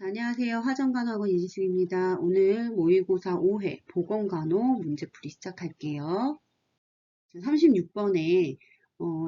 안녕하세요. 화정간호학원 이지수입니다. 오늘 모의고사 5회 보건간호 문제풀이 시작할게요. 36번에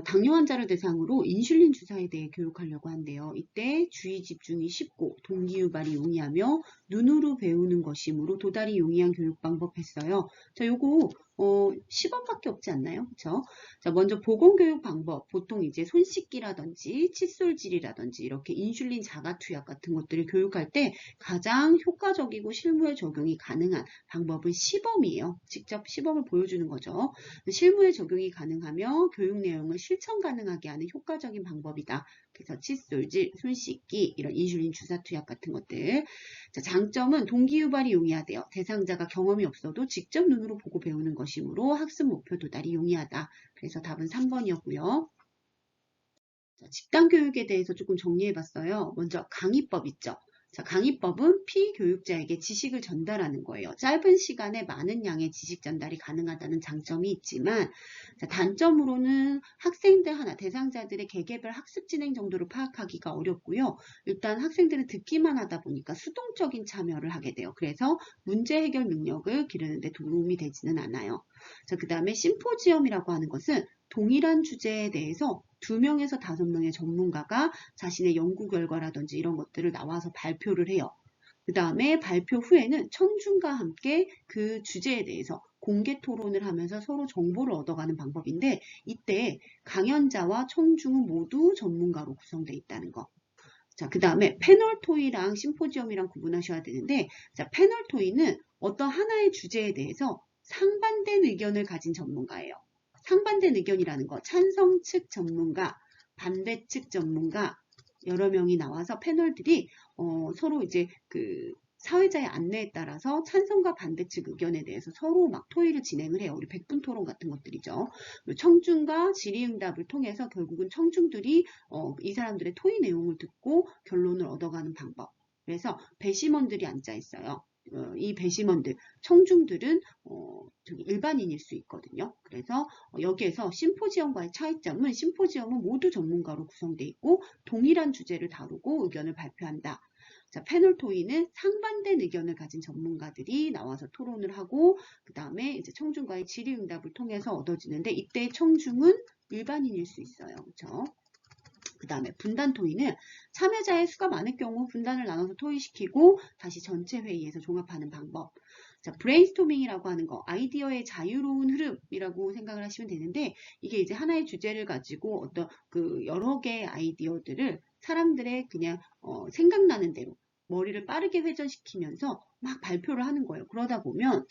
당뇨 환자를 대상으로 인슐린 주사에 대해 교육하려고 한대요. 이때 주의 집중이 쉽고 동기유발이 용이하며 눈으로 배우는 것이므로 도달이 용이한 교육 방법 했어요. 자, 요거 10원밖에 없지 않나요? 그쵸? 자, 먼저 보건교육 방법, 보통 이제 손 씻기라든지 칫솔질이라든지 이렇게 인슐린 자가투약 같은 것들을 교육할 때 가장 효과적이고 실무에 적용이 가능한 방법은 시범이에요. 직접 시범을 보여주는 거죠. 실무에 적용이 가능하며 교육 내용을 실천 가능하게 하는 효과적인 방법이다. 그래서 칫솔질, 손 씻기, 이런 인슐린 주사 투약 같은 것들. 자, 장점은 동기유발이 용이하대요. 대상자가 경험이 없어도 직접 눈으로 보고 배우는 것이므로 학습 목표 도달이 용이하다. 그래서 답은 3번이었고요. 자, 집단 교육에 대해서 조금 정리해 봤어요. 먼저 강의법 있죠. 자, 강의법은 피교육자에게 지식을 전달하는 거예요. 짧은 시간에 많은 양의 지식 전달이 가능하다는 장점이 있지만, 자, 단점으로는 학생들 하나, 대상자들의 개개별 학습 진행 정도를 파악하기가 어렵고요. 일단 학생들은 듣기만 하다 보니까 수동적인 참여를 하게 돼요. 그래서 문제 해결 능력을 기르는 데 도움이 되지는 않아요. 자, 그 다음에 심포지엄이라고 하는 것은 동일한 주제에 대해서 2명에서 5명의 전문가가 자신의 연구 결과라든지 이런 것들을 나와서 발표를 해요. 그 다음에 발표 후에는 청중과 함께 그 주제에 대해서 공개 토론을 하면서 서로 정보를 얻어가는 방법인데, 이때 강연자와 청중은 모두 전문가로 구성되어 있다는 거. 자, 그 다음에 패널 토의랑 심포지엄이랑 구분하셔야 되는데, 자, 패널 토의는 어떤 하나의 주제에 대해서 상반된 의견을 가진 전문가예요. 상반된 의견이라는 거, 찬성 측 전문가, 반대 측 전문가, 여러 명이 나와서 패널들이 서로 이제 그 사회자의 안내에 따라서 찬성과 반대 측 의견에 대해서 서로 막 토의를 진행을 해요. 우리 백분 토론 같은 것들이죠. 청중과 질의응답을 통해서 결국은 청중들이 이 사람들의 토의 내용을 듣고 결론을 얻어가는 방법. 그래서 배심원들이 앉아 있어요. 이 배심원들, 청중들은 일반인일 수 있거든요. 그래서 여기에서 심포지엄과의 차이점은, 심포지엄은 모두 전문가로 구성되어 있고 동일한 주제를 다루고 의견을 발표한다. 자, 패널 토의는 상반된 의견을 가진 전문가들이 나와서 토론을 하고 그 다음에 이제 청중과의 질의응답을 통해서 얻어지는데, 이때 청중은 일반인일 수 있어요. 그렇죠? 그 다음에 분단 토의는 참여자의 수가 많을 경우 분단을 나눠서 토의시키고 다시 전체 회의에서 종합하는 방법. 자, 브레인스토밍이라고 하는 거, 아이디어의 자유로운 흐름이라고 생각을 하시면 되는데, 이게 이제 하나의 주제를 가지고 어떤 그 여러 개의 아이디어들을 사람들의 그냥 생각나는 대로 머리를 빠르게 회전시키면서 막 발표를 하는 거예요. 그러다 보면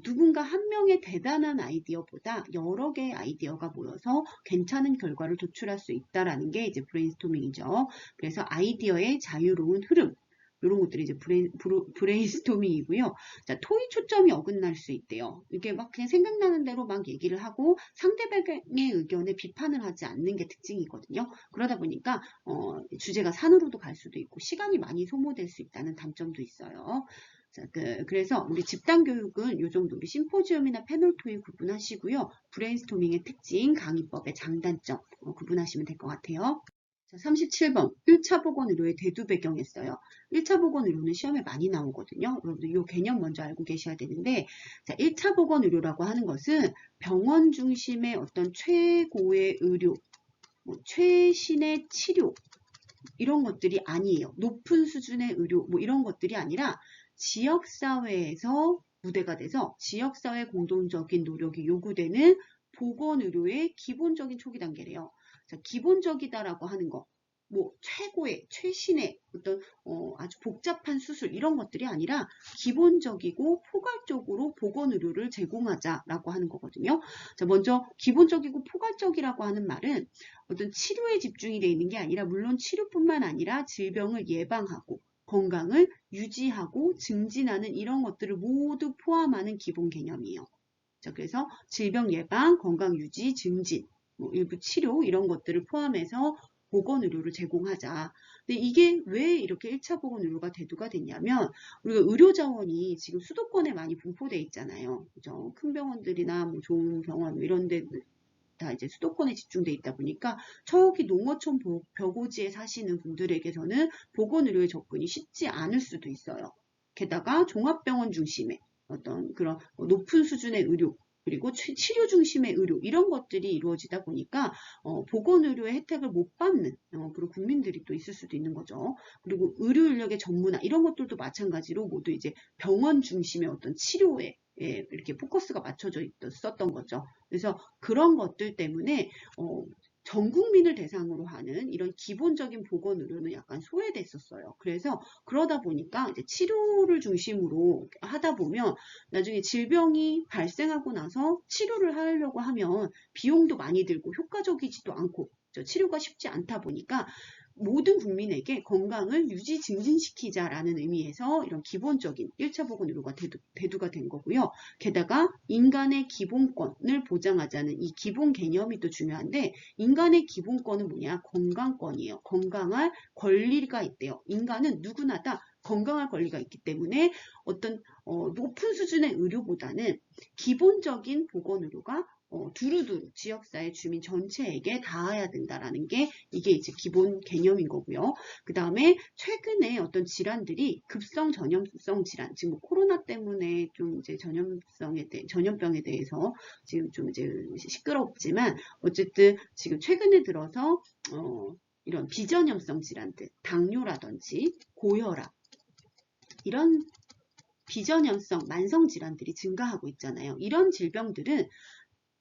누군가 한 명의 대단한 아이디어보다 여러 개의 아이디어가 모여서 괜찮은 결과를 도출할 수 있다라는 게 이제 브레인스토밍이죠. 그래서 아이디어의 자유로운 흐름, 이런 것들이 이제 브레인스토밍이고요. 자, 토의 초점이 어긋날 수 있대요. 이게 막 그냥 생각나는 대로 막 얘기를 하고 상대방의 의견에 비판을 하지 않는 게 특징이거든요. 그러다 보니까 주제가 산으로도 갈 수도 있고 시간이 많이 소모될 수 있다는 단점도 있어요. 자, 그래서 우리 집단 교육은 요 정도, 우리 심포지엄이나 패널 토의 구분하시고요. 브레인스토밍의 특징, 강의법의 장단점 구분하시면 될 것 같아요. 자, 37번 1차 보건의료의 대두 배경했어요. 1차 보건의료는 시험에 많이 나오거든요. 여러분들 이 개념 먼저 알고 계셔야 되는데, 자, 1차 보건의료라고 하는 것은 병원 중심의 어떤 최고의 의료, 최신의 치료, 이런 것들이 아니에요. 높은 수준의 의료, 이런 것들이 아니라 지역사회에서 무대가 돼서 지역사회 공동적인 노력이 요구되는 보건의료의 기본적인 초기 단계래요. 자, 기본적이다라고 하는 거, 최고의, 최신의 어떤 아주 복잡한 수술 이런 것들이 아니라 기본적이고 포괄적으로 보건의료를 제공하자라고 하는 거거든요. 자, 먼저 기본적이고 포괄적이라고 하는 말은 어떤 치료에 집중이 되어 있는 게 아니라, 물론 치료뿐만 아니라 질병을 예방하고 건강을 유지하고 증진하는 이런 것들을 모두 포함하는 기본 개념이에요. 자, 그래서 질병 예방, 건강 유지, 증진, 일부 치료 이런 것들을 포함해서 보건의료를 제공하자. 근데 이게 왜 이렇게 1차 보건의료가 대두가 됐냐면, 우리가 의료자원이 지금 수도권에 많이 분포되어 있잖아요. 그죠? 큰 병원들이나 좋은 병원 이런 데 다 이제 수도권에 집중돼 있다 보니까 저기 농어촌 벽오지에 사시는 분들에게서는 보건의료의 접근이 쉽지 않을 수도 있어요. 게다가 종합병원 중심의 어떤 그런 높은 수준의 의료 그리고 치료 중심의 의료 이런 것들이 이루어지다 보니까 보건의료의 혜택을 못 받는 그런 국민들이 또 있을 수도 있는 거죠. 그리고 의료 인력의 전문화 이런 것들도 마찬가지로 모두 이제 병원 중심의 어떤 치료에 이렇게 포커스가 맞춰져 있었던 거죠. 그래서 그런 것들 때문에 전 국민을 대상으로 하는 이런 기본적인 보건 의료는 약간 소외됐었어요. 그래서 그러다 보니까 이제 치료를 중심으로 하다 보면 나중에 질병이 발생하고 나서 치료를 하려고 하면 비용도 많이 들고 효과적이지도 않고 치료가 쉽지 않다 보니까 모든 국민에게 건강을 유지 증진시키자라는 의미에서 이런 기본적인 1차 보건의료가 대두가 된 거고요. 게다가 인간의 기본권을 보장하자는 이 기본 개념이 또 중요한데 인간의 기본권은 뭐냐? 건강권이에요. 건강할 권리가 있대요. 인간은 누구나 다 건강할 권리가 있기 때문에 어떤 높은 수준의 의료보다는 기본적인 보건의료가 두루두루 지역사회 주민 전체에게 닿아야 된다라는 게 이게 이제 기본 개념인 거고요. 그 다음에 최근에 어떤 질환들이 급성 전염성 질환, 지금 코로나 때문에 좀 이제 전염병에 대해서 지금 좀 이제 시끄럽지만 어쨌든 지금 최근에 들어서 이런 비전염성 질환들, 당뇨라든지 고혈압 이런 비전염성 만성 질환들이 증가하고 있잖아요. 이런 질병들은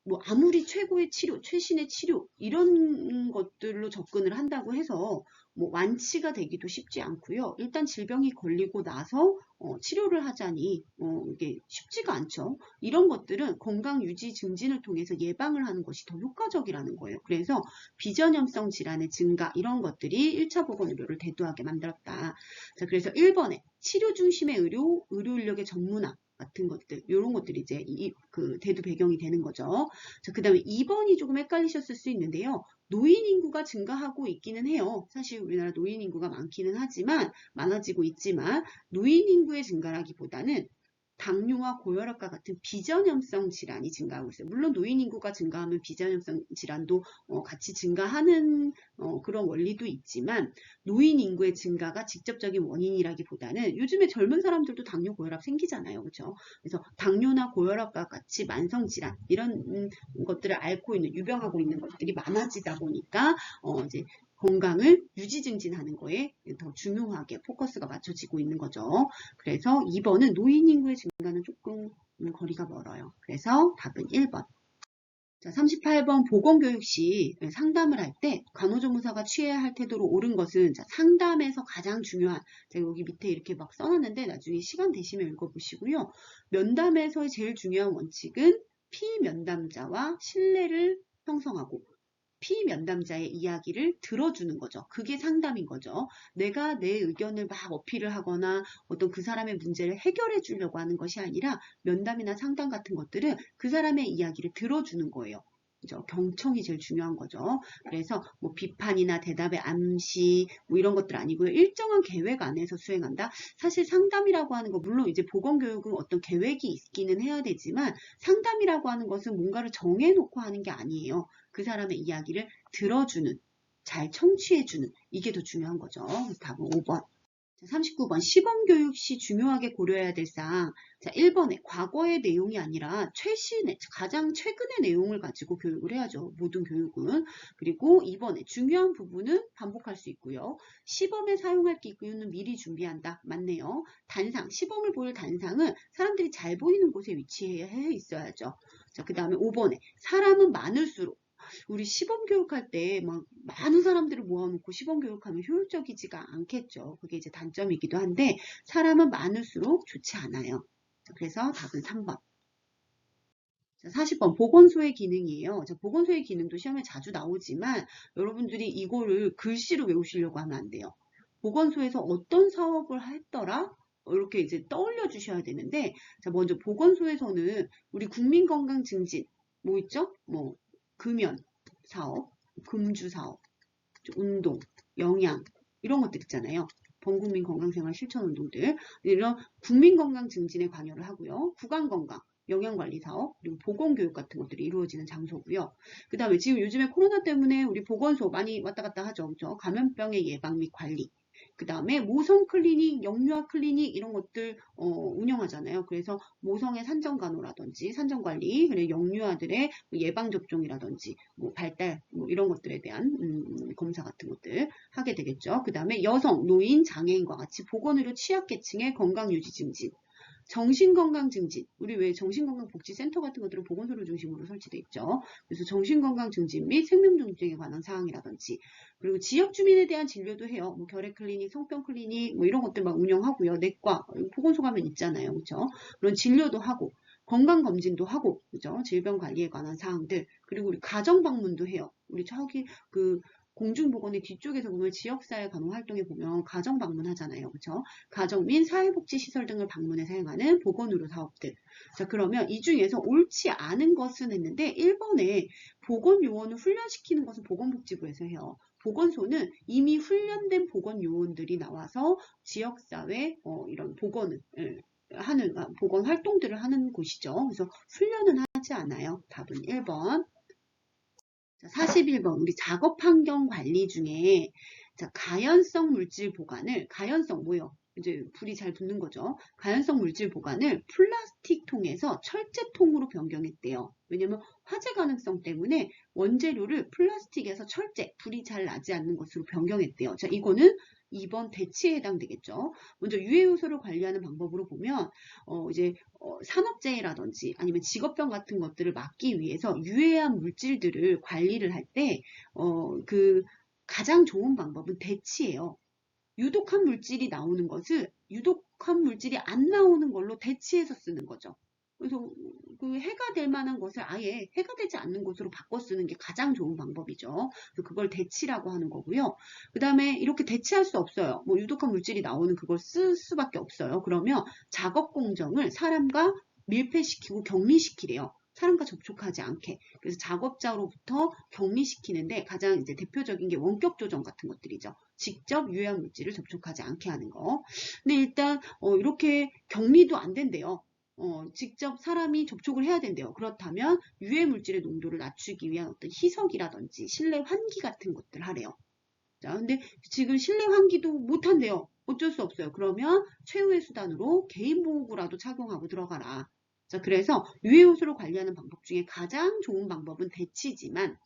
뭐 아무리 최고의 치료, 최신의 치료 이런 것들로 접근을 한다고 해서 뭐 완치가 되기도 쉽지 않고요. 일단 질병이 걸리고 나서 치료를 하자니 이게 쉽지가 않죠. 이런 것들은 건강 유지 증진을 통해서 예방을 하는 것이 더 효과적이라는 거예요. 그래서 비전염성 질환의 증가 이런 것들이 1차 보건의료를 대두하게 만들었다. 자, 그래서 1번에 치료 중심의 의료 인력의 전문화 같은 것들, 이런 것들이 이제 그 대두 배경이 되는 거죠. 자, 그 다음에 2번이 조금 헷갈리셨을 수 있는데요. 노인 인구가 증가하고 있기는 해요. 사실 우리나라 노인 인구가 많아지고 있지만, 노인 인구의 증가라기보다는 당뇨와 고혈압과 같은 비전염성 질환이 증가하고 있어요. 물론 노인 인구가 증가하면 비전염성 질환도 같이 증가하는 그런 원리도 있지만 노인 인구의 증가가 직접적인 원인이라기보다는 요즘에 젊은 사람들도 당뇨, 고혈압 생기잖아요. 그렇죠? 그래서 당뇨나 고혈압과 같이 만성 질환 이런 것들을 앓고 있는 유병하고 있는 것들이 많아지다 보니까 이제 건강을 유지 증진하는 거에 더 중요하게 포커스가 맞춰지고 있는 거죠. 그래서 2번은 노인 인구의 증가는 조금 거리가 멀어요. 그래서 답은 1번. 자, 38번 보건교육 시 상담을 할 때 간호조무사가 취해야 할 태도로 옳은 것은 자, 상담에서 가장 중요한 제가 여기 밑에 이렇게 막 써놨는데 나중에 시간 되시면 읽어보시고요. 면담에서의 제일 중요한 원칙은 피면담자와 신뢰를 형성하고 피면담자의 이야기를 들어주는 거죠. 그게 상담인 거죠. 내가 내 의견을 막 어필을 하거나 어떤 그 사람의 문제를 해결해 주려고 하는 것이 아니라 면담이나 상담 같은 것들은 그 사람의 이야기를 들어주는 거예요. 그죠? 경청이 제일 중요한 거죠. 그래서 뭐 비판이나 대답의 암시 뭐 이런 것들 아니고요. 일정한 계획 안에서 수행한다. 사실 상담이라고 하는 거 물론 이제 보건교육은 어떤 계획이 있기는 해야 되지만 상담이라고 하는 것은 뭔가를 정해놓고 하는 게 아니에요. 그 사람의 이야기를 들어주는, 잘 청취해주는 이게 더 중요한 거죠. 답은 5번. 39번 시범교육 시 중요하게 고려해야 될 사항. 자, 1번에 과거의 내용이 아니라 최신의 가장 최근의 내용을 가지고 교육을 해야죠. 모든 교육은. 그리고 2번에 중요한 부분은 반복할 수 있고요. 시범에 사용할 기구는 미리 준비한다. 맞네요. 단상, 시범을 보일 단상은 사람들이 잘 보이는 곳에 위치해 있어야죠. 자, 그 다음에 5번에 사람은 많을수록 우리 시범 교육할 때 막 많은 사람들을 모아놓고 시범 교육하면 효율적이지가 않겠죠. 그게 이제 단점이기도 한데 사람은 많을수록 좋지 않아요. 그래서 답은 3번. 40번 보건소의 기능이에요. 보건소의 기능도 시험에 자주 나오지만 여러분들이 이거를 글씨로 외우시려고 하면 안 돼요. 보건소에서 어떤 사업을 했더라? 이렇게 이제 떠올려 주셔야 되는데 자, 먼저 보건소에서는 우리 국민건강증진 뭐 있죠? 뭐 금연 사업, 금주 사업, 운동, 영양 이런 것들 있잖아요. 범국민 건강생활 실천 운동들 이런 국민건강 증진에 관여를 하고요. 구강건강 영양관리 사업, 그리고 보건교육 같은 것들이 이루어지는 장소고요. 그 다음에 지금 요즘에 코로나 때문에 우리 보건소 많이 왔다 갔다 하죠. 그죠? 감염병의 예방 및 관리. 그 다음에 모성 클리닉, 영유아 클리닉 이런 것들 운영하잖아요. 그래서 모성의 산정간호라든지 산정관리, 그리고 영유아들의 예방접종이라든지 뭐 발달 뭐 이런 것들에 대한 검사 같은 것들 하게 되겠죠. 그 다음에 여성, 노인, 장애인과 같이 보건의료 취약계층의 건강유지 증진, 정신건강 증진, 우리 왜 정신건강복지센터 같은 것들은 보건소를 중심으로 설치돼 있죠. 그래서 정신건강 증진 및 생명정지에 관한 사항이라든지, 그리고 지역 주민에 대한 진료도 해요. 뭐 결핵 클리닉, 성병 클리닉, 뭐 이런 것들 막 운영하고요. 내과, 보건소 가면 있잖아요. 그렇죠? 그런 진료도 하고, 건강검진도 하고, 그죠? 질병 관리에 관한 사항들, 그리고 우리 가정 방문도 해요. 우리 저기 그 공중보건의 뒤쪽에서 보면 지역사회 간호 활동에 보면 가정 방문하잖아요. 그렇죠? 가정 및 사회복지시설 등을 방문해 사용하는 보건의료 사업들. 자, 그러면 이 중에서 옳지 않은 것은 했는데 1번에 보건요원을 훈련시키는 것은 보건복지부에서 해요. 보건소는 이미 훈련된 보건요원들이 나와서 지역사회 이런 보건을 하는 보건 활동들을 하는 곳이죠. 그래서 훈련은 하지 않아요. 답은 1번. 41번 우리 작업 환경 관리 중에 자, 가연성 물질 보관을 가연성 뭐요? 이제 불이 잘 붙는 거죠. 가연성 물질 보관을 플라스틱 통에서 철제통으로 변경했대요. 왜냐면 화재 가능성 때문에 원재료를 플라스틱에서 철제, 불이 잘 나지 않는 것으로 변경했대요. 자, 이거는 2번 대치에 해당되겠죠. 먼저 유해 요소를 관리하는 방법으로 보면 이제 산업재해라든지 아니면 직업병 같은 것들을 막기 위해서 유해한 물질들을 관리를 할 때 그 가장 좋은 방법은 대치예요. 유독한 물질이 나오는 것을 유독한 물질이 안 나오는 걸로 대치해서 쓰는 거죠. 그래서 그 해가 될 만한 것을 아예 해가 되지 않는 것으로 바꿔 쓰는 게 가장 좋은 방법이죠. 그래서 그걸 대치라고 하는 거고요. 그 다음에 이렇게 대치할 수 없어요. 뭐 유독한 물질이 나오는 그걸 쓸 수밖에 없어요. 그러면 작업 공정을 사람과 밀폐시키고 격리시키래요. 사람과 접촉하지 않게. 그래서 작업자로부터 격리시키는데 가장 이제 대표적인 게 원격 조정 같은 것들이죠. 직접 유해한 물질을 접촉하지 않게 하는 거. 근데 일단 이렇게 격리도 안 된대요. 직접 사람이 접촉을 해야 된대요. 그렇다면 유해 물질의 농도를 낮추기 위한 어떤 희석이라든지 실내 환기 같은 것들 하래요. 자, 근데 지금 실내 환기도 못 한대요. 어쩔 수 없어요. 그러면 최후의 수단으로 개인 보호구라도 착용하고 들어가라. 자, 그래서 유해 요소를 관리하는 방법 중에 가장 좋은 방법은 대치지만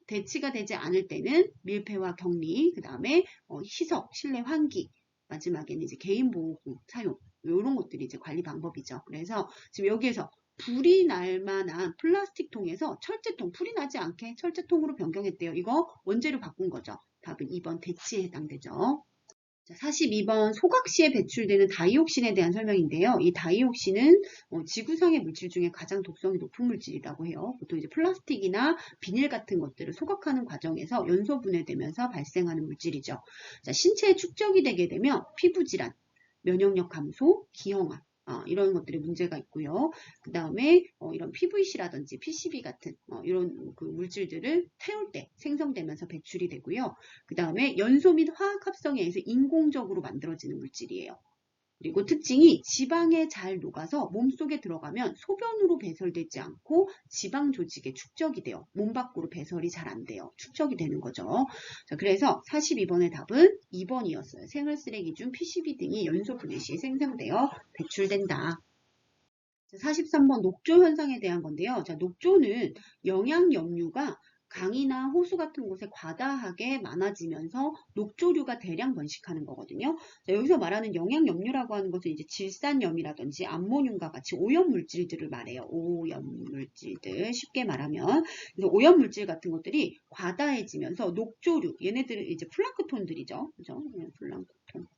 대치가 되지 않을 때는 밀폐와 격리, 그 다음에 희석, 실내 환기, 마지막에는 이제 개인 보호구 사용 이런 것들이 이제 관리 방법이죠. 그래서 지금 여기에서 불이 날 만한 플라스틱 통에서 철제통, 불이 나지 않게 철제통으로 변경했대요. 이거 원재료 바꾼 거죠. 답은 2번 대치에 해당되죠. 자, 42번 소각시에 배출되는 다이옥신에 대한 설명인데요. 이 다이옥신은 지구상의 물질 중에 가장 독성이 높은 물질이라고 해요. 보통 이제 플라스틱이나 비닐 같은 것들을 소각하는 과정에서 연소 분해되면서 발생하는 물질이죠. 자, 신체에 축적이 되게 되면 피부질환, 면역력 감소, 기형아 이런 것들이 문제가 있고요. 그 다음에 이런 PVC라든지 PCB 같은 이런 그 물질들을 태울 때 생성되면서 배출이 되고요. 그 다음에 연소 및 화학 합성에 의해서 인공적으로 만들어지는 물질이에요. 그리고 특징이 지방에 잘 녹아서 몸속에 들어가면 소변으로 배설되지 않고 지방 조직에 축적이 돼요. 몸 밖으로 배설이 잘 안 돼요. 축적이 되는 거죠. 자, 그래서 42번의 답은 2번이었어요. 생활쓰레기 중 PCB 등이 연소 분해 시에 생성되어 배출된다. 43번 녹조 현상에 대한 건데요. 자, 녹조는 영양염류가 강이나 호수 같은 곳에 과다하게 많아지면서 녹조류가 대량 번식하는 거거든요. 자, 여기서 말하는 영양염류라고 하는 것은 이제 질산염이라든지 암모늄과 같이 오염물질들을 말해요. 오염물질들 쉽게 말하면 그래서 오염물질 같은 것들이 과다해지면서 녹조류 얘네들은 이제 플랑크톤들이죠. 그죠? 플랑크톤.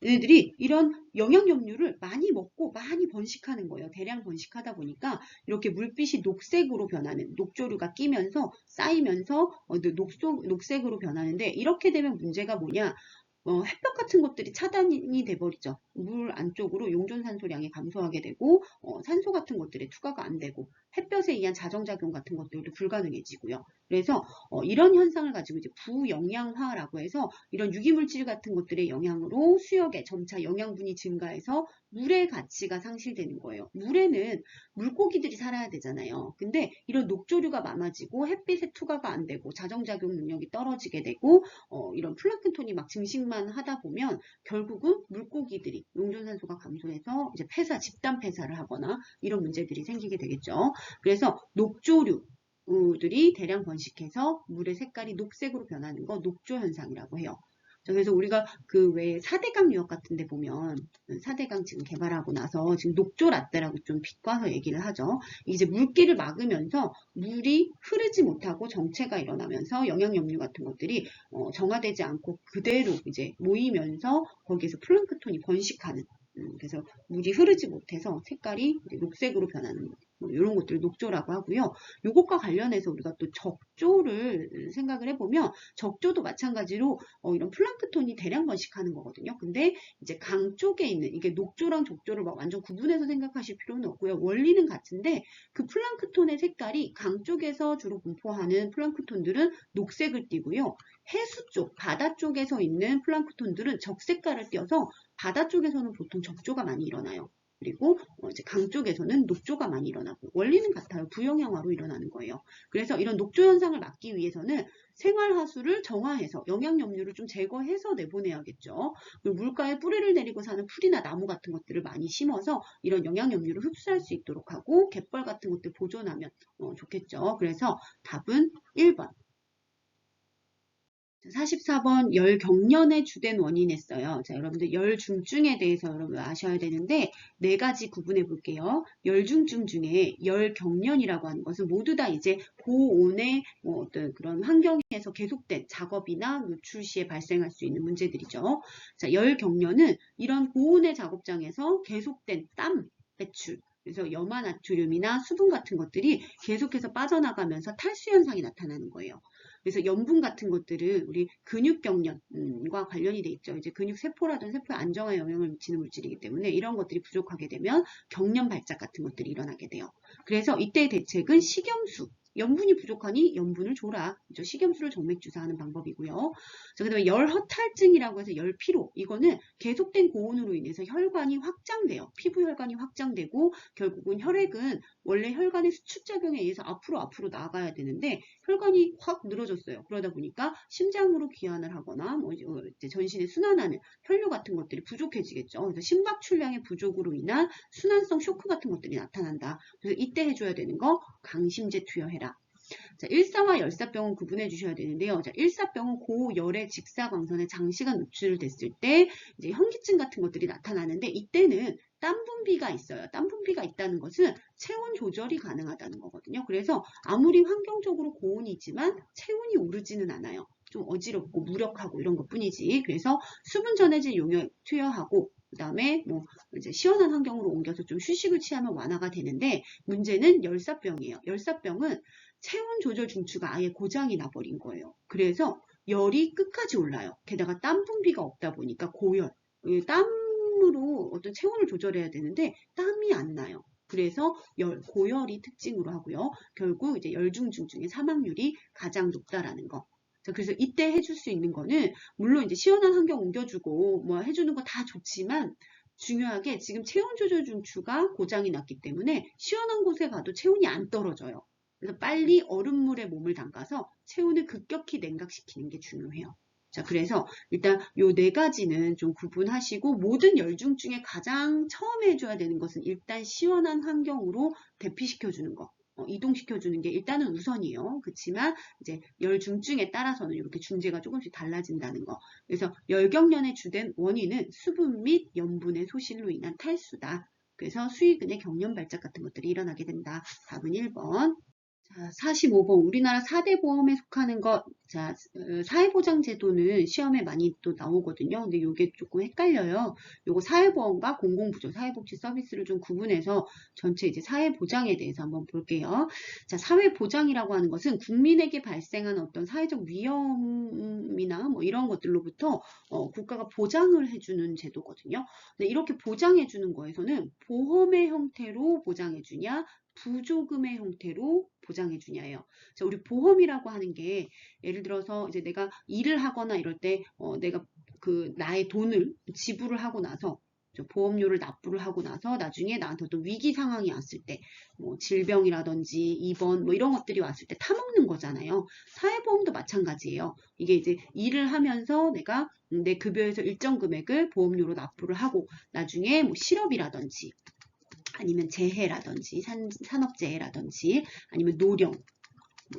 얘네들이 이런 영양염류를 많이 먹고 많이 번식하는 거예요. 대량 번식하다 보니까 이렇게 물빛이 녹색으로 변하는 녹조류가 끼면서 쌓이면서 녹색으로 변하는데 이렇게 되면 문제가 뭐냐? 햇볕 같은 것들이 차단이 돼버리죠. 물 안쪽으로 용존산소량이 감소하게 되고 산소 같은 것들이 투과가 안 되고 햇볕에 의한 자정작용 같은 것들도 불가능해지고요. 그래서 이런 현상을 가지고 이제 부영양화라고 해서 이런 유기물질 같은 것들의 영향으로 수역에 점차 영양분이 증가해서 물의 가치가 상실되는 거예요. 물에는 물고기들이 살아야 되잖아요. 근데 이런 녹조류가 많아지고 햇빛에 투과가 안 되고 자정작용 능력이 떨어지게 되고 이런 플랑크톤이 막 증식만 하다 보면 결국은 물고기들이 용존산소가 감소해서 이제 폐사, 집단 폐사를 하거나 이런 문제들이 생기게 되겠죠. 그래서 녹조류들이 대량 번식해서 물의 색깔이 녹색으로 변하는 거 녹조 현상이라고 해요. 그래서 우리가 그 왜 4대강 유역 같은 데 보면 4대강 지금 개발하고 나서 지금 녹조 라떼라고 좀 비꼬아서 얘기를 하죠. 이제 물기를 막으면서 물이 흐르지 못하고 정체가 일어나면서 영양염류 같은 것들이 정화되지 않고 그대로 이제 모이면서 거기에서 플랑크톤이 번식하는 그래서 물이 흐르지 못해서 색깔이 녹색으로 변하는 이런 것들을 녹조라고 하고요. 이것과 관련해서 우리가 또 적조를 생각을 해보면 적조도 마찬가지로 이런 플랑크톤이 대량 번식하는 거거든요. 근데 이제 강 쪽에 있는 이게 녹조랑 적조를 막 완전 구분해서 생각하실 필요는 없고요. 원리는 같은데 그 플랑크톤의 색깔이 강 쪽에서 주로 분포하는 플랑크톤들은 녹색을 띠고요. 해수 쪽, 바다 쪽에서 있는 플랑크톤들은 적색깔을 띄어서 바다 쪽에서는 보통 적조가 많이 일어나요. 그리고 이제 강 쪽에서는 녹조가 많이 일어나고 원리는 같아요. 부영양화로 일어나는 거예요. 그래서 이런 녹조 현상을 막기 위해서는 생활하수를 정화해서 영양염류를 좀 제거해서 내보내야겠죠. 그리고 물가에 뿌리를 내리고 사는 풀이나 나무 같은 것들을 많이 심어서 이런 영양염류를 흡수할 수 있도록 하고 갯벌 같은 것들 보존하면 좋겠죠. 그래서 답은 1번. 44번 열경련의 주된 원인했어요. 자, 여러분들 열중증에 대해서 여러분 아셔야 되는데 네 가지 구분해 볼게요. 열중증 중에 열경련이라고 하는 것은 모두 다 이제 고온의 어떤 그런 환경에서 계속된 작업이나 노출 시에 발생할 수 있는 문제들이죠. 자, 열경련은 이런 고온의 작업장에서 계속된 땀 배출 그래서 염화나트륨이나 수분 같은 것들이 계속해서 빠져나가면서 탈수 현상이 나타나는 거예요. 그래서 염분 같은 것들은 우리 근육경련과 관련이 돼 있죠. 이제 근육세포라든 세포에 안정화에 영향을 미치는 물질이기 때문에 이런 것들이 부족하게 되면 경련 발작 같은 것들이 일어나게 돼요. 그래서 이때의 대책은 식염수. 염분이 부족하니 염분을 줘라. 그렇죠? 식염수를 정맥주사하는 방법이고요. 그 다음에 열허탈증이라고 해서 열피로. 이거는 계속된 고온으로 인해서 혈관이 확장돼요. 피부 혈관이 확장되고 결국은 혈액은 원래 혈관의 수축작용에 의해서 앞으로 나가야 되는데 혈관이 확 늘어졌어요. 그러다 보니까 심장으로 귀환을 하거나 뭐 이제 전신에 순환하는 혈류 같은 것들이 부족해지겠죠. 그래서 심박출량의 부족으로 인한 순환성 쇼크 같은 것들이 나타난다. 그래서 이때 해줘야 되는 거 강심제 투여해라. 자, 일사와 열사병은 구분해 주셔야 되는데요. 자, 일사병은 고열의 직사광선에 장시간 노출됐을 때 이제 현기증 같은 것들이 나타나는데 이때는 땀 분비가 있어요. 땀 분비가 있다는 것은 체온 조절이 가능하다는 거거든요. 그래서 아무리 환경적으로 고온이지만 체온이 오르지는 않아요. 좀 어지럽고 무력하고 이런 것 뿐이지. 그래서 수분 전해질 용액 투여하고 그 다음에 뭐 이제 시원한 환경으로 옮겨서 좀 휴식을 취하면 완화가 되는데 문제는 열사병이에요. 열사병은 체온 조절 중추가 아예 고장이 나버린 거예요. 그래서 열이 끝까지 올라요. 게다가 땀 분비가 없다 보니까 고열. 땀으로 어떤 체온을 조절해야 되는데 땀이 안 나요. 그래서 고열이 특징으로 하고요. 결국 이제 열중증 중에 사망률이 가장 높다라는 거. 자, 그래서 이때 해줄 수 있는 거는 물론 이제 시원한 환경 옮겨주고 뭐 해주는 거 다 좋지만 중요하게 지금 체온 조절 중추가 고장이 났기 때문에 시원한 곳에 가도 체온이 안 떨어져요. 그래서 빨리 얼음물에 몸을 담가서 체온을 급격히 냉각시키는 게 중요해요. 자, 그래서 일단 요 네 가지는 좀 구분하시고 모든 열중 중에 가장 처음에 해줘야 되는 것은 일단 시원한 환경으로 대피시켜주는 거. 이동시켜주는 게 일단은 우선이에요. 그렇지만 이제 열중증에 따라서는 이렇게 중재가 조금씩 달라진다는 거. 그래서 열경련의 주된 원인은 수분 및 염분의 소실로 인한 탈수다. 그래서 수의근의 경련 발작 같은 것들이 일어나게 된다. 답은 1번. 자, 45번. 우리나라 4대 보험에 속하는 것. 자, 사회보장제도는 시험에 많이 또 나오거든요. 근데 이게 조금 헷갈려요. 요거 사회보험과 공공부조, 사회복지 서비스를 좀 구분해서 전체 이제 사회보장에 대해서 한번 볼게요. 자, 사회보장이라고 하는 것은 국민에게 발생한 어떤 사회적 위험이나 뭐 이런 것들로부터 국가가 보장을 해주는 제도거든요. 근데 이렇게 보장해주는 거에서는 보험의 형태로 보장해주냐, 부조금의 형태로 보장해 주냐예요. 자, 우리 보험이라고 하는 게 예를 들어서 이제 내가 일을 하거나 이럴 때 내가 그 나의 돈을 지불을 하고 나서 보험료를 납부를 하고 나서 나중에 나한테 어떤 위기 상황이 왔을 때 뭐 질병이라든지 입원 뭐 이런 것들이 왔을 때 타먹는 거잖아요. 사회보험도 마찬가지예요. 이게 이제 일을 하면서 내가 내 급여에서 일정 금액을 보험료로 납부를 하고 나중에 뭐 실업이라든지 아니면 재해라든지 산업재해라든지 아니면 노령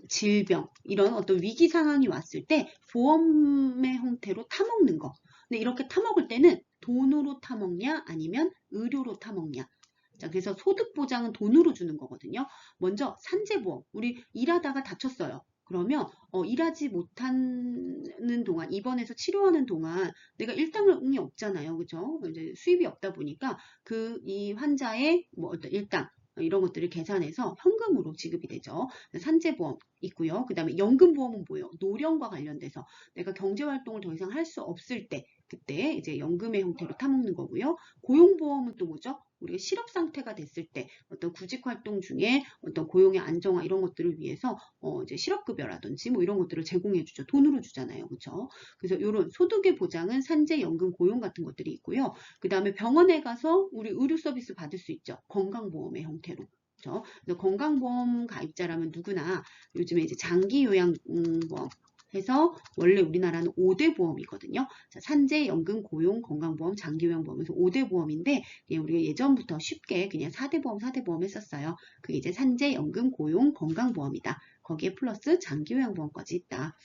질병 이런 어떤 위기 상황이 왔을 때 보험의 형태로 타먹는 거. 근데 이렇게 타먹을 때는 돈으로 타먹냐 아니면 의료로 타먹냐. 자, 그래서 소득 보장은 돈으로 주는 거거든요. 먼저 산재보험. 우리 일하다가 다쳤어요. 그러면 일하지 못하는 동안 입원해서 치료하는 동안 내가 일당이 없잖아요. 그죠? 이제 수입이 없다 보니까 이 환자의 뭐 어떤 일당 이런 것들을 계산해서 현금으로 지급이 되죠. 산재보험 있고요. 그 다음에 연금보험은 뭐예요? 노령과 관련돼서 내가 경제활동을 더 이상 할 수 없을 때 그때 이제 연금의 형태로 타먹는 거고요. 고용보험은 또 뭐죠? 우리가 실업 상태가 됐을 때 어떤 구직 활동 중에 어떤 고용의 안정화 이런 것들을 위해서 이제 실업급여라든지 뭐 이런 것들을 제공해 주죠. 돈으로 주잖아요. 그렇죠? 그래서 이런 소득의 보장은 산재, 연금, 고용 같은 것들이 있고요. 그 다음에 병원에 가서 우리 의료 서비스 받을 수 있죠. 건강보험의 형태로. 그렇죠? 그래서 건강보험 가입자라면 누구나 요즘에 이제 장기요양보험 해서 원래 우리나라는 5대 보험이거든요. 자, 산재, 연금, 고용, 건강보험, 장기요양보험에서 5대 보험인데 우리가 예전부터 쉽게 그냥 4대 보험, 4대 보험 했었어요. 그게 이제 산재, 연금, 고용, 건강보험이다. 거기에 플러스 장기요양보험까지 있다.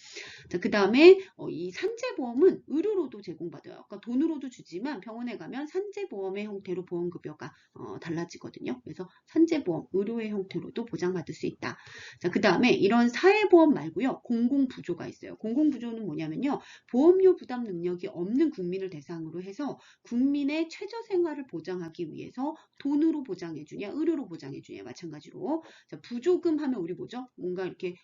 자, 그 다음에 이 산재보험은 의료로도 제공받아요. 아까 돈으로도 주지만 병원에 가면 산재보험의 형태로 보험급여가 달라지거든요. 그래서 산재보험, 의료의 형태로도 보장받을 수 있다. 자, 그 다음에 이런 사회보험 말고요. 공공부조가 있어요. 공공부조는 뭐냐면요. 보험료 부담 능력이 없는 국민을 대상으로 해서 국민의 최저생활을 보장하기 위해서 돈으로 보장해주냐, 의료로 보장해주냐 마찬가지로. 자, 부조금 하면 우리 뭐죠? 뭔가 이렇게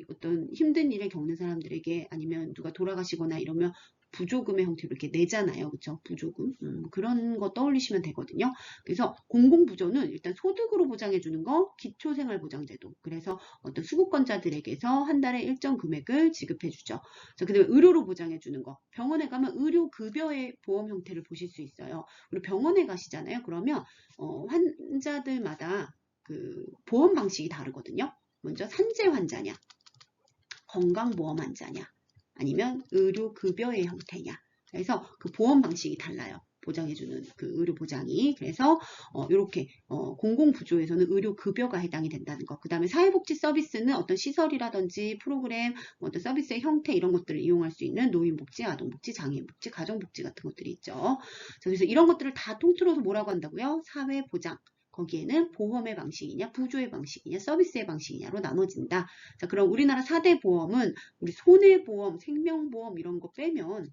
어떤 힘든 일을 겪는 사람들에게 아니면 누가 돌아가시거나 이러면 부조금의 형태로 이렇게 내잖아요. 그렇죠? 부조금. 그런 거 떠올리시면 되거든요. 그래서 공공부조는 일단 소득으로 보장해 주는 거 기초생활보장제도. 그래서 어떤 수급권자들에게서 한 달에 일정 금액을 지급해 주죠. 자, 그다음에 의료로 보장해 주는 거. 병원에 가면 의료급여의 보험 형태를 보실 수 있어요. 우리 병원에 가시잖아요. 그러면 환자들마다 그 보험 방식이 다르거든요. 먼저 산재 환자냐, 건강보험 환자냐, 아니면 의료급여의 형태냐. 그래서 그 보험 방식이 달라요. 보장해주는 그 의료 보장이. 그래서 이렇게 공공부조에서는 의료급여가 해당이 된다는 것. 그 다음에 사회복지 서비스는 어떤 시설이라든지 프로그램, 어떤 서비스의 형태 이런 것들을 이용할 수 있는 노인복지, 아동복지, 장애인복지, 가정복지 같은 것들이 있죠. 그래서 이런 것들을 다 통틀어서 뭐라고 한다고요? 사회보장. 거기에는 보험의 방식이냐, 부조의 방식이냐, 서비스의 방식이냐로 나눠진다. 자, 그럼 우리나라 4대 보험은 우리 손해보험, 생명보험 이런 거 빼면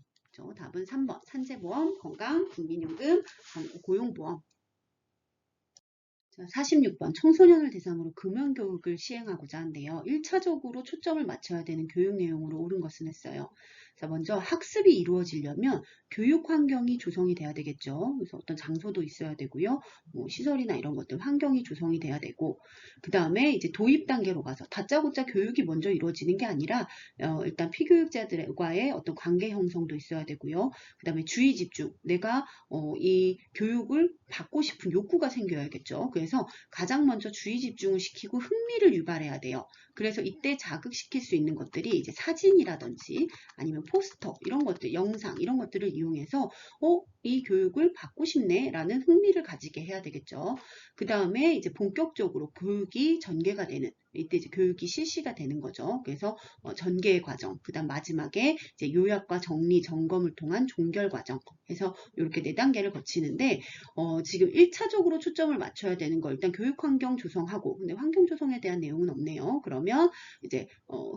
답은 3번 산재보험, 건강, 국민연금, 고용보험. 46번 청소년을 대상으로 금연교육을 시행하고자 한대요. 1차적으로 초점을 맞춰야 되는 교육 내용으로 옳은 것은 했어요. 자, 먼저 학습이 이루어지려면 교육 환경이 조성이 돼야 되겠죠. 그래서 어떤 장소도 있어야 되고요. 뭐 시설이나 이런 것들 환경이 조성이 돼야 되고 그 다음에 이제 도입 단계로 가서 다짜고짜 교육이 먼저 이루어지는 게 아니라 일단 피교육자들과의 어떤 관계 형성도 있어야 되고요. 그 다음에 주의 집중 내가 이 교육을 받고 싶은 욕구가 생겨야겠죠. 그래서 가장 먼저 주의 집중을 시키고 흥미를 유발해야 돼요. 그래서 이때 자극시킬 수 있는 것들이 이제 사진이라든지 아니면 포스터 이런 것들, 영상 이런 것들을 이용해서 이 교육을 받고 싶네 라는 흥미를 가지게 해야 되겠죠. 그 다음에 이제 본격적으로 교육이 전개가 되는 이때 이제 교육이 실시가 되는 거죠. 그래서 전개 과정, 그 다음 마지막에 이제 요약과 정리, 점검을 통한 종결 과정 해서 이렇게 4단계를 거치는데 지금 1차적으로 초점을 맞춰야 되는 거 일단 교육 환경 조성하고 근데 환경 조성에 대한 내용은 없네요. 그러면 이제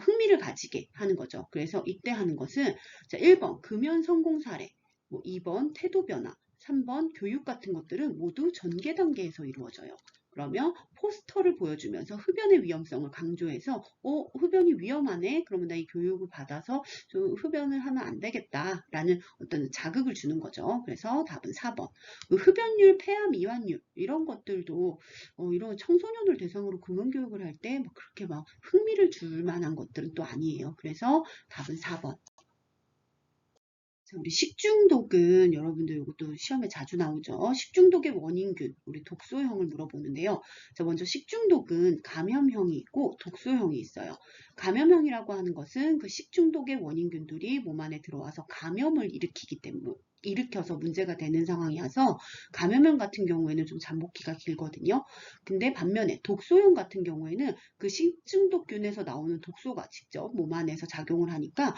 흥미를 가지게 하는 거죠. 그래서 이때 하는 것은 자, 1번 금연 성공 사례, 뭐 2번 태도 변화, 3번 교육 같은 것들은 모두 전개 단계에서 이루어져요. 그러면 포스터를 보여주면서 흡연의 위험성을 강조해서 흡연이 위험하네. 그러면 나 이 교육을 받아서 좀 흡연을 하면 안 되겠다라는 어떤 자극을 주는 거죠. 그래서 답은 4번. 흡연율, 폐암, 이완율 이런 것들도 이런 청소년을 대상으로 금연교육을 할 때 그렇게 막 흥미를 줄 만한 것들은 또 아니에요. 그래서 답은 4번. 우리 식중독은 여러분들 이것도 시험에 자주 나오죠. 식중독의 원인균, 우리 독소형을 물어보는데요. 자, 먼저 식중독은 감염형이 있고 독소형이 있어요. 감염형이라고 하는 것은 그 식중독의 원인균들이 몸 안에 들어와서 감염을 일으켜서 문제가 되는 상황이어서 감염형 같은 경우에는 좀 잠복기가 길거든요. 근데 반면에 독소형 같은 경우에는 그 식중독균에서 나오는 독소가 직접 몸 안에서 작용을 하니까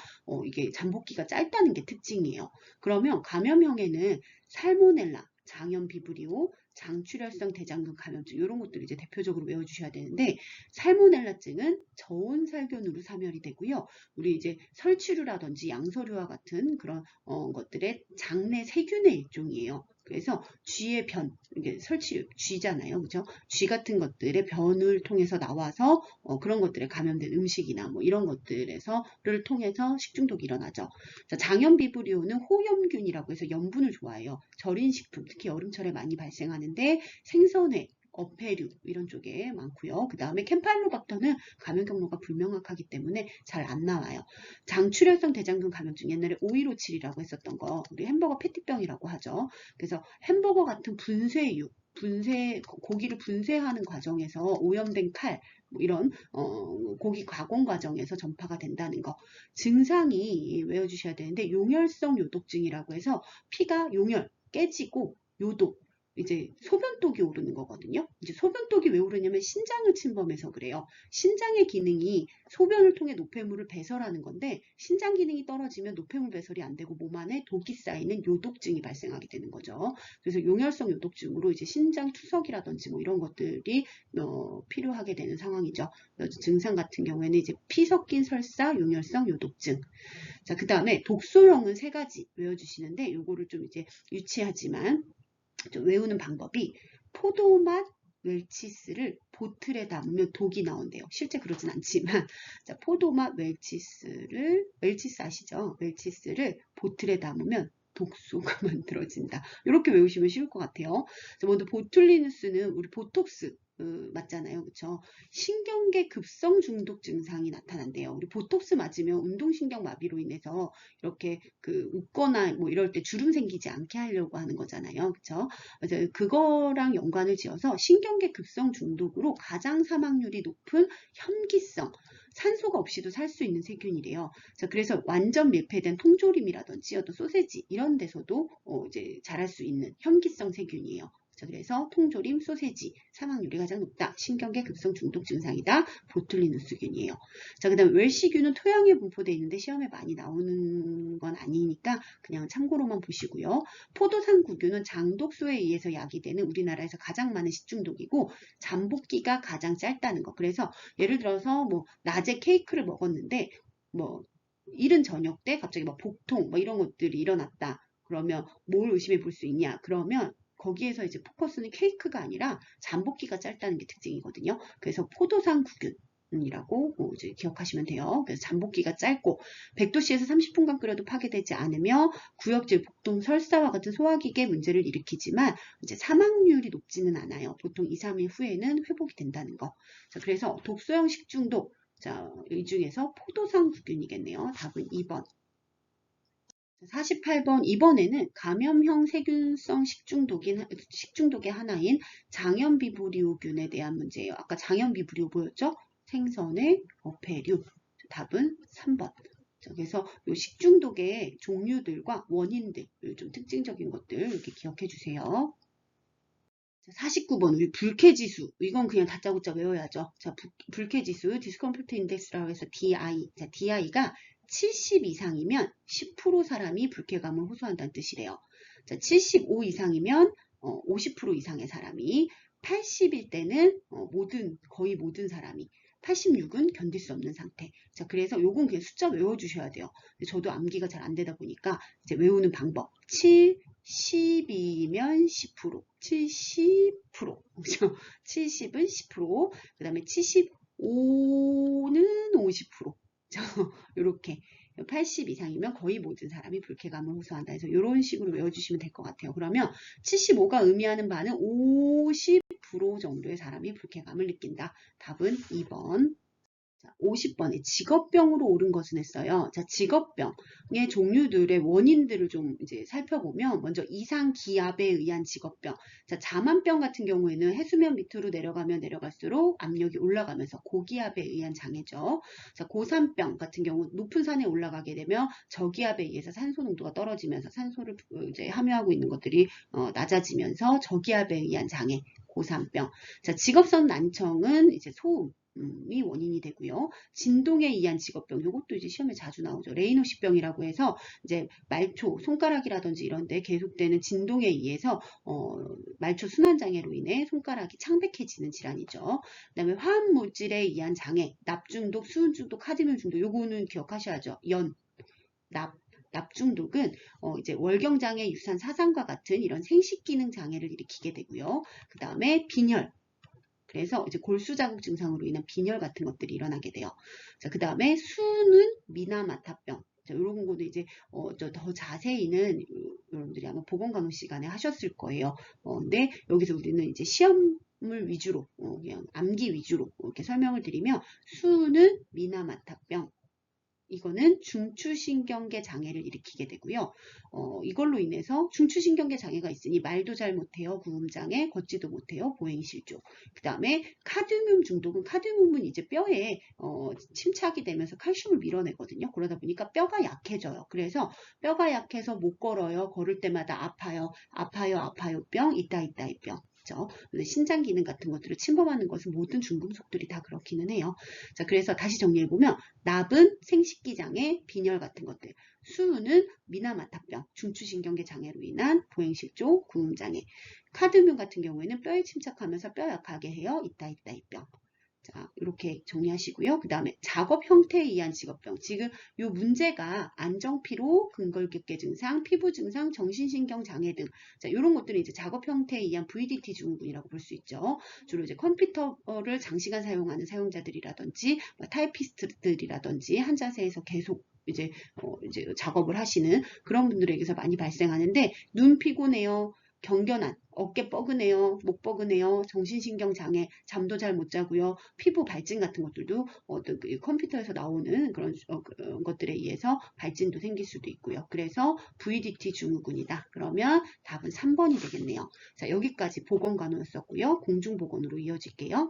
이게 잠복기가 짧다는 게 특징이에요. 그러면 감염형에는 살모넬라, 장염 비브리오, 장출혈성 대장균 감염증 이런 것들을 이제 대표적으로 외워주셔야 되는데 살모넬라증은 저온 살균으로 사멸이 되고요. 우리 이제 설치류라든지 양서류와 같은 그런 것들의 장내 세균의 일종이에요. 그래서 쥐의 변, 이게 설치 쥐잖아요, 그죠? 쥐 같은 것들의 변을 통해서 나와서 그런 것들에 감염된 음식이나 뭐 이런 것들에서를 통해서 식중독이 일어나죠. 자, 장염 비브리오는 호염균이라고 해서 염분을 좋아해요. 절인 식품, 특히 여름철에 많이 발생하는데 생선회, 어패류 이런 쪽에 많고요. 그 다음에 캠파일로박터는 감염 경로가 불명확하기 때문에 잘 안 나와요. 장출혈성 대장균 감염증 옛날에 5157이라고 했었던 거 우리 햄버거 패티병이라고 하죠. 그래서 햄버거 같은 고기를 분쇄하는 과정에서 오염된 칼, 뭐 이런 고기 가공 과정에서 전파가 된다는 거. 증상이 외워주셔야 되는데 용혈성 요독증이라고 해서 피가 용혈 깨지고 요독 이제 소변독이 오르는 거거든요. 이제 소변독이 왜 오르냐면 신장을 침범해서 그래요. 신장의 기능이 소변을 통해 노폐물을 배설하는 건데 신장 기능이 떨어지면 노폐물 배설이 안 되고 몸 안에 독이 쌓이는 요독증이 발생하게 되는 거죠. 그래서 용혈성 요독증으로 이제 신장 투석이라든지 뭐 이런 것들이 필요하게 되는 상황이죠. 증상 같은 경우에는 이제 피 섞인 설사, 용혈성 요독증. 자, 그 다음에 독소형은 3가지 외워주시는데 요거를 좀 이제 유치하지만 좀 외우는 방법이 포도맛 웰치스를 보틀에 담으면 독이 나온대요. 실제 그러진 않지만 자, 포도맛 웰치스 아시죠? 웰치스를 보틀에 담으면 독소가 만들어진다. 이렇게 외우시면 쉬울 것 같아요. 자, 먼저 보툴리누스는 우리 보톡스 맞잖아요. 그렇죠? 신경계 급성 중독 증상이 나타난대요. 우리 보톡스 맞으면 운동신경 마비로 인해서 이렇게 웃거나 뭐 이럴 때 주름 생기지 않게 하려고 하는 거잖아요. 그렇죠? 그래서 그거랑 연관을 지어서 신경계 급성 중독으로 가장 사망률이 높은 현기성 산소가 없이도 살 수 있는 세균이래요. 자, 그래서 완전 밀폐된 통조림이라든지 어떤 소세지 이런 데서도 이제 자랄 수 있는 현기성 세균이에요. 자, 그래서 통조림, 소세지 사망률이 가장 높다. 신경계 급성 중독 증상이다. 보툴리누스균이에요. 자, 그 다음에 웰시균은 토양에 분포되어 있는데 시험에 많이 나오는 건 아니니까 그냥 참고로만 보시고요. 포도상구균은 장독소에 의해서 야기되는 우리나라에서 가장 많은 식중독이고 잠복기가 가장 짧다는 거. 그래서 예를 들어서 뭐 낮에 케이크를 먹었는데 뭐 이른 저녁 때 갑자기 막 복통 뭐 이런 것들이 일어났다. 그러면 뭘 의심해 볼 수 있냐? 그러면 거기에서 이제 포커스는 케이크가 아니라 잠복기가 짧다는 게 특징이거든요. 그래서 포도상구균이라고 이제 기억하시면 돼요. 그래서 잠복기가 짧고 100도씨에서 30분간 끓여도 파괴되지 않으며 구역질, 복통, 설사와 같은 소화기계 문제를 일으키지만 이제 사망률이 높지는 않아요. 보통 2, 3일 후에는 회복이 된다는 거. 자, 그래서 독소형 식중독 자, 이 중에서 포도상구균이겠네요. 답은 2번. 48번 이번에는 감염형 세균성 식중독의 하나인 장염비브리오균에 대한 문제예요. 아까 장염비브리오 보였죠? 생선의 어패류. 답은 3번. 그래서 이 식중독의 종류들과 원인들, 좀 특징적인 것들 이렇게 기억해 주세요. 49번 우리 불쾌지수 이건 그냥 다짜고짜 외워야죠. 자, 불쾌지수 디스컴포트 인덱스라고 해서 DI. 자, DI가 70 이상이면 10% 사람이 불쾌감을 호소한다는 뜻이래요. 자, 75 이상이면 50% 이상의 사람이 80일 때는 거의 모든 사람이 86은 견딜 수 없는 상태. 자, 그래서 요건 그냥 숫자 외워주셔야 돼요. 저도 암기가 잘 안 되다 보니까 이제 외우는 방법 7, 10이면 10%, 70%, 그죠? 70은 10%, 그 다음에 75는 50%. 이렇게 80 이상이면 거의 모든 사람이 불쾌감을 호소한다 해서 이런 식으로 외워주시면 될 것 같아요. 그러면 75가 의미하는 바는 50% 정도의 사람이 불쾌감을 느낀다. 답은 2번. 50번에 직업병으로 옳은 것은 했어요. 자, 직업병의 종류들의 원인들을 좀 이제 살펴보면 먼저 이상 기압에 의한 직업병. 자, 자만병 같은 경우에는 해수면 밑으로 내려가면 내려갈수록 압력이 올라가면서 고기압에 의한 장애죠. 자, 고산병 같은 경우 높은 산에 올라가게 되면 저기압에 의해서 산소 농도가 떨어지면서 산소를 이제 함유하고 있는 것들이 낮아지면서 저기압에 의한 장애. 고산병. 자, 직업성 난청은 이제 소음. 이 원인이 되고요. 진동에 의한 직업병, 이것도 이제 시험에 자주 나오죠. 레이노시병이라고 해서 이제 말초, 손가락이라든지 이런 데 계속되는 진동에 의해서 말초 순환 장애로 인해 손가락이 창백해지는 질환이죠. 그다음에 화학 물질에 의한 장애, 납중독, 수은 중독, 카드뮴 중독, 요거는 기억하셔야죠. 납 중독은 이제 월경장애, 유산 사상과 같은 이런 생식 기능 장애를 일으키게 되고요. 그 다음에 빈혈. 그래서 이제 골수 자국 증상으로 인한 빈혈 같은 것들이 일어나게 돼요. 자, 그 다음에 수는 미나마타병. 자, 이런 거도 이제 더 자세히는 여러분들이 아마 보건강의 시간에 하셨을 거예요. 근데 여기서 우리는 이제 시험을 위주로 그냥 암기 위주로 이렇게 설명을 드리면 수는 미나마타병. 이거는 중추신경계 장애를 일으키게 되고요. 이걸로 인해서 중추신경계 장애가 있으니 말도 잘 못해요. 구음장애, 걷지도 못해요. 보행실조. 그 다음에 카드뮴 중독은 카드뮴은 이제 뼈에 침착이 되면서 칼슘을 밀어내거든요. 그러다 보니까 뼈가 약해져요. 그래서 뼈가 약해서 못 걸어요. 걸을 때마다 아파요. 아파요 병, 있다 이 병. 그렇죠? 신장 기능 같은 것들을 침범하는 것은 모든 중금속들이 다 그렇기는 해요. 자, 그래서 다시 정리해보면 납은 생식기 장애, 빈혈 같은 것들, 수은은 미나마타병, 중추신경계 장애로 인한 보행실조, 구음장애, 카드뮴 같은 경우에는 뼈에 침착하면서 뼈 약하게 해요. 있다 이 병. 자, 이렇게 정리하시고요. 그 다음에 작업 형태에 의한 직업병. 지금 이 문제가 안정피로, 근골격계 증상, 피부 증상, 정신신경 장애 등. 자, 이런 것들은 이제 작업 형태에 의한 VDT 증후군이라고 볼 수 있죠. 주로 이제 컴퓨터를 장시간 사용하는 사용자들이라든지, 타이피스트들이라든지, 한 자세에서 계속 이제 작업을 하시는 그런 분들에게서 많이 발생하는데, 눈 피곤해요. 경련한, 어깨 뻐근해요, 목 뻐근해요, 정신신경 장애, 잠도 잘 못 자고요, 피부 발진 같은 것들도 어떤 컴퓨터에서 나오는 그런 것들에 의해서 발진도 생길 수도 있고요. 그래서 VDT 증후군이다. 그러면 답은 3번이 되겠네요. 자, 여기까지 보건간호였었고요. 공중보건으로 이어질게요.